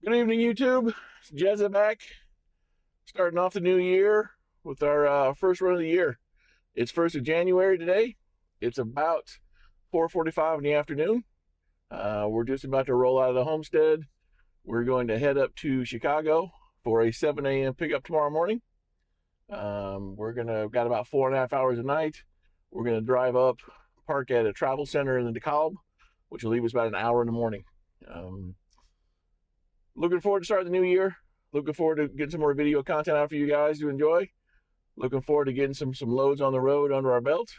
Good evening, YouTube. It's Jezza back, starting off the new year with our first run of the year. It's 1st of January today. It's about 4:45 in the afternoon. We're just about to roll out of the homestead. We're going to head up to Chicago for a 7 a.m. pickup tomorrow morning. Got about 4.5 hours a night. We're gonna drive up, park at a travel center in the DeKalb, which will leave us about an hour in the morning. Looking forward to starting the new year. Looking forward to getting some more video content out for you guys to enjoy. Looking forward to getting some loads on the road under our belt.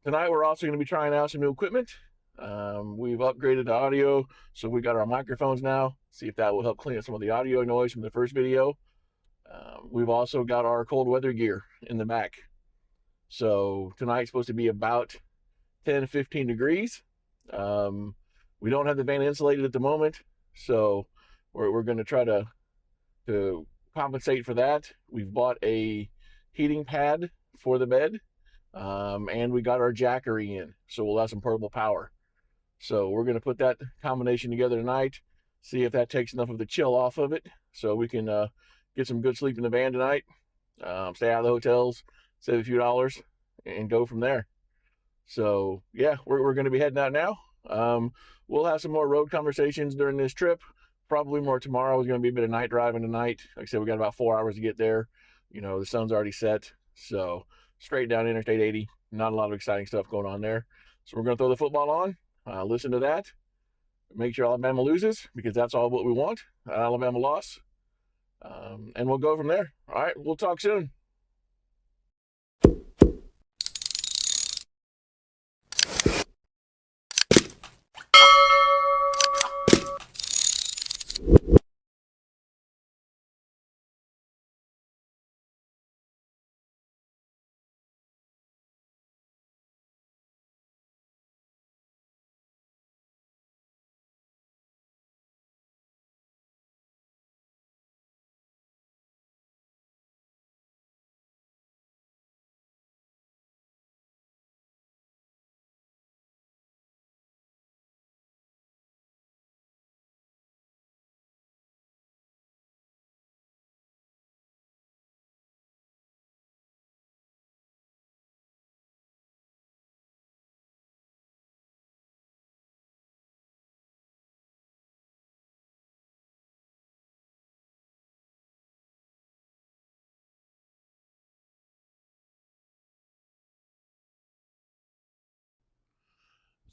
Tonight we're also going to be trying out some new equipment. We've upgraded the audio, so we got our microphones now. See if that will help clean up some of the audio noise from the first video. We've also got our cold weather gear in the back. So tonight's supposed to be about 10-15 degrees. We don't have the van insulated at the moment, so we're going to try to compensate for that. We've bought a heating pad for the bed, and we got our Jackery in, so we'll have some portable power. So we're going to put that combination together tonight, see if that takes enough of the chill off of it, so we can get some good sleep in the van tonight, stay out of the hotels, save a few dollars, and go from there. So yeah, we're going to be heading out now. We'll have some more road conversations during this trip. Probably more tomorrow. It's going to be a bit of night driving tonight. Like I said, we got about 4 hours to get there. You know, the sun's already set. So straight down Interstate 80. Not a lot of exciting stuff going on there. So we're going to throw the football on, listen to that, make sure Alabama loses, because that's all what we want, an Alabama loss. And we'll go from there. All right, we'll talk soon.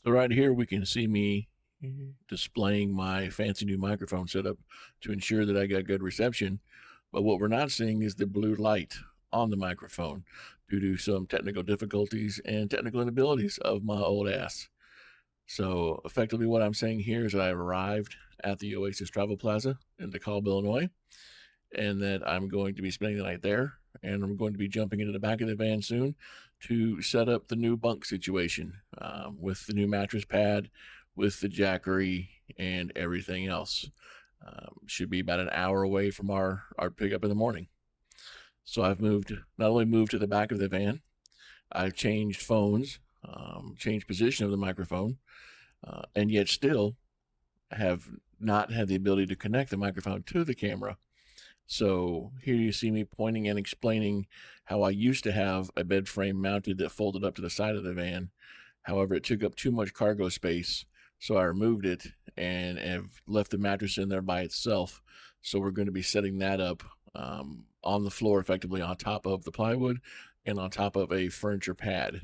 So right here we can see me displaying my fancy new microphone setup to ensure that I got good reception. But what we're not seeing is the blue light on the microphone due to some technical difficulties and technical inabilities of my old ass. So effectively what I'm saying here is that I arrived at the Oasis Travel Plaza in DeKalb, Illinois, and that I'm going to be spending the night there, and I'm going to be jumping into the back of the van soon to set up the new bunk situation with the new mattress pad, with the Jackery, and everything else. Should be about an hour away from our pickup in the morning. So I've not only moved to the back of the van, I've changed phones, changed position of the microphone, and yet still have not had the ability to connect the microphone to the camera. So here you see me pointing and explaining how I used to have a bed frame mounted that folded up to the side of the van. However, it took up too much cargo space, so I removed it and have left the mattress in there by itself. So we're going to be setting that up on the floor, effectively on top of the plywood and on top of a furniture pad.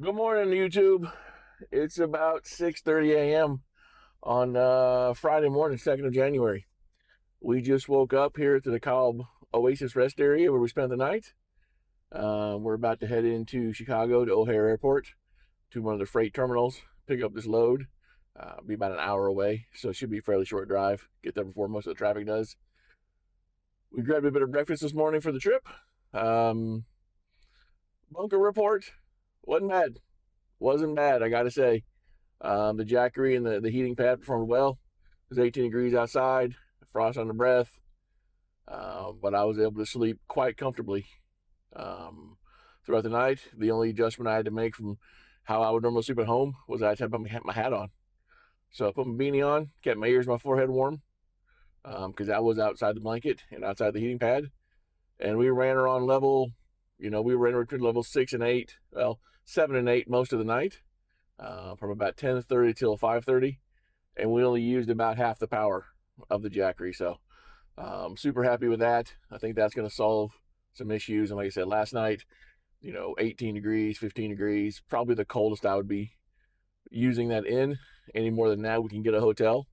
Good morning, YouTube. It's about 6:30 a.m. on Friday morning, 2nd of January. We just woke up here at the DeKalb Oasis Rest Area where we spent the night. We're about to head into Chicago to O'Hare Airport to one of the freight terminals, pick up this load. Be about an hour away, so it should be a fairly short drive. Get there before most of the traffic does. We grabbed a bit of breakfast this morning for the trip. Bunker report wasn't bad, I gotta say. The Jackery and the heating pad performed well. It was 18 degrees outside, frost on the breath, but I was able to sleep quite comfortably throughout the night. The only adjustment I had to make from how I would normally sleep at home was I had to put my hat on. So I put my beanie on, kept my ears, my forehead warm, because I was outside the blanket and outside the heating pad. And we ran her on level, we ran her between level 6 and 8, well, 7 and 8 most of the night, from about 10:30 till 5:30. And we only used about half the power of the Jackery. So super happy with that. I think that's going to solve some issues. And like I said, last night, 18 degrees, 15 degrees, probably the coldest I would be using that in. Any more than that, we can get a hotel.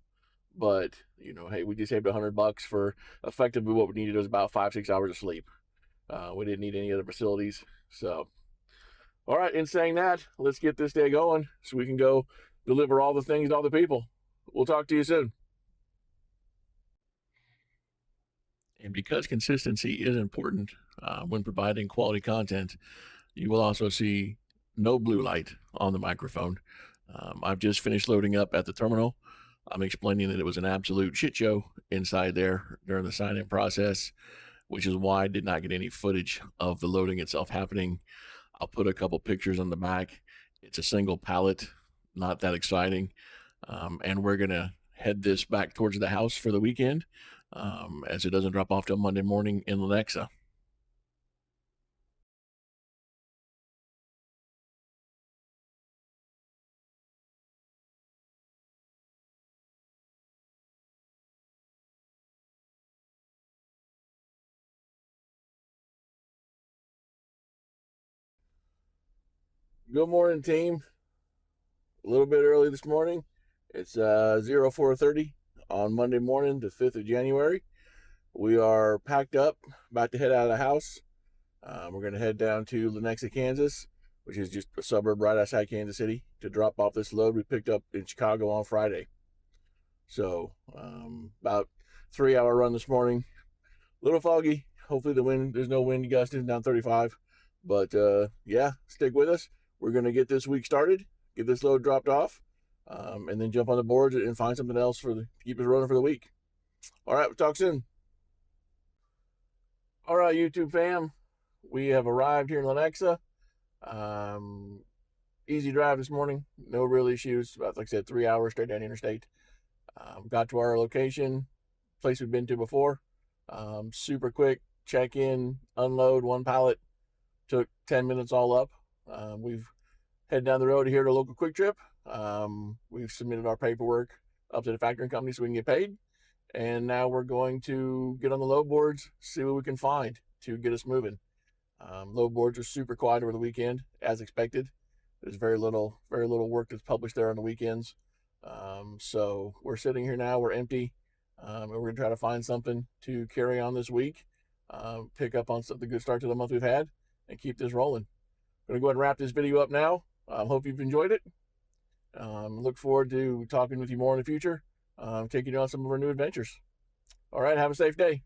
But, hey, we just saved $100 for effectively what we needed was about 5-6 hours of sleep. We didn't need any other facilities. So, all right, in saying that, let's get this day going so we can go deliver all the things to all the people. We'll talk to you soon. And because consistency is important when providing quality content, you will also see no blue light on the microphone. I've just finished loading up at the terminal. I'm explaining that it was an absolute shit show inside there during the sign-in process, which is why I did not get any footage of the loading itself happening. I'll put a couple pictures on the back. It's a single pallet, not that exciting. And we're going to head this back towards the house for the weekend, as it doesn't drop off till Monday morning in Lenexa. Good morning, team. A little bit early this morning. It's 04:30 on Monday morning, the 5th of January. We are packed up, about to head out of the house. We're going to head down to Lenexa, Kansas, which is just a suburb right outside Kansas City, to drop off this load we picked up in Chicago on Friday. So about 3-hour run this morning. A little foggy. Hopefully there's no wind gusting down 35. But yeah, stick with us. We're going to get this week started, get this load dropped off, and then jump on the boards and find something else to keep us running for the week. All right, we'll talk soon. All right, YouTube fam, we have arrived here in Lenexa. Easy drive this morning, no real issues. About, like I said, 3 hours straight down the interstate. Got to our location, place we've been to before. Super quick check in, unload one pallet. Took 10 minutes all up. We've headed down the road here to a local Quick Trip. We've submitted our paperwork up to the factoring company so we can get paid. And now we're going to get on the load boards, see what we can find to get us moving. Load boards are super quiet over the weekend, as expected. There's very little work that's published there on the weekends. So we're sitting here now, we're empty, and we're going to try to find something to carry on this week, pick up on the good start to the month we've had, and keep this rolling. I'm going to go ahead and wrap this video up now. Hope you've enjoyed it. Look forward to talking with you more in the future, taking you on some of our new adventures. All right, have a safe day.